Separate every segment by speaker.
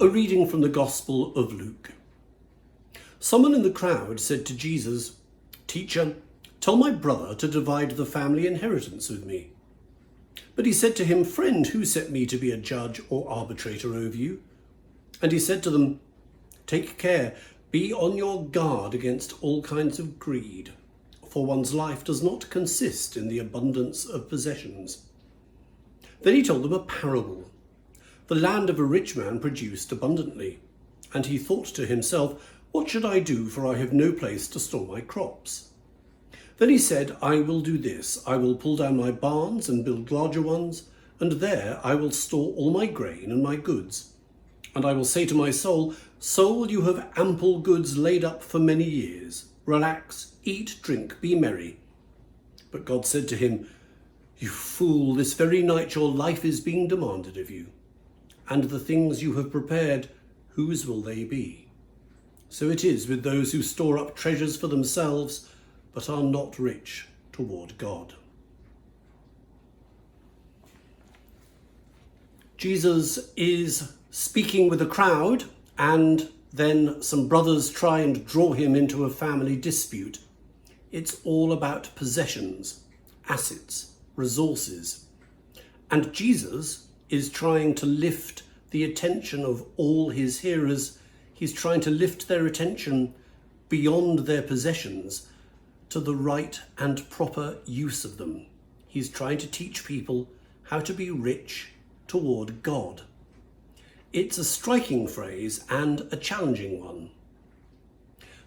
Speaker 1: A reading from the Gospel of Luke. Someone in the crowd said to Jesus, "Teacher, tell my brother to divide the family inheritance with me." But he said to him, "Friend, who set me to be a judge or arbitrator over you?" And he said to them, "Take care, be on your guard against all kinds of greed, for one's life does not consist in the abundance of possessions." Then he told them a parable. The land of a rich man produced abundantly, and he thought to himself, "What should I do, for I have no place to store my crops?" Then he said, "I will do this. I will pull down my barns and build larger ones, and there I will store all my grain and my goods. And I will say to my soul, 'Soul, you have ample goods laid up for many years. Relax, eat, drink, be merry.' But God said to him, 'You fool, this very night your life is being demanded of you. And the things you have prepared, whose will they be?' So it is with those who store up treasures for themselves, but are not rich toward God." Jesus is speaking with a crowd, and then some brothers try and draw him into a family dispute. It's all about possessions, assets, resources. And Jesus is trying to lift the attention of all his hearers. He's trying to lift their attention beyond their possessions to the right and proper use of them. He's trying to teach people how to be rich toward God. It's a striking phrase and a challenging one.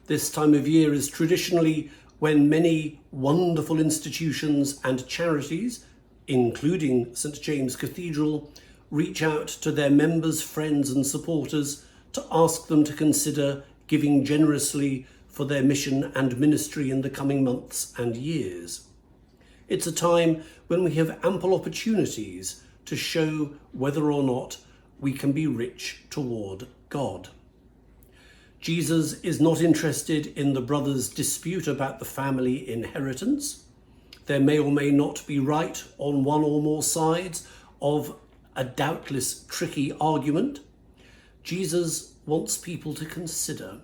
Speaker 1: This time of year is traditionally when many wonderful institutions and charities, including St. James Cathedral, reach out to their members, friends and supporters to ask them to consider giving generously for their mission and ministry in the coming months and years. It's a time when we have ample opportunities to show whether or not we can be rich toward God. Jesus is not interested in the brothers' dispute about the family inheritance. There may or may not be right on one or more sides of a doubtless tricky argument. Jesus wants people to consider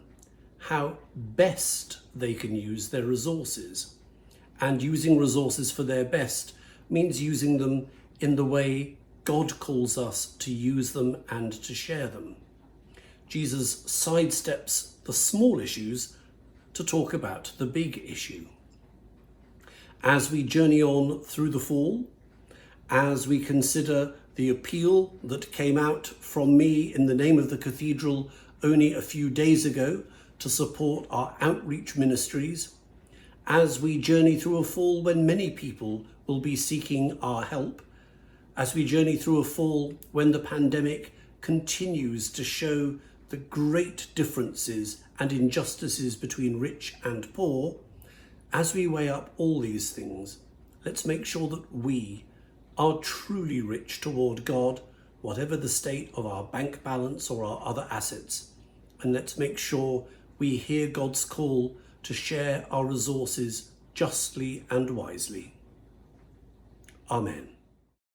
Speaker 1: how best they can use their resources. And using resources for their best means using them in the way God calls us to use them and to share them. Jesus sidesteps the small issues to talk about the big issue. As we journey on through the fall, as we consider the appeal that came out from me in the name of the cathedral only a few days ago to support our outreach ministries, as we journey through a fall when many people will be seeking our help, as we journey through a fall when the pandemic continues to show the great differences and injustices between rich and poor, as we weigh up all these things, let's make sure that we are truly rich toward God, whatever the state of our bank balance or our other assets. And let's make sure we hear God's call to share our resources justly and wisely. Amen.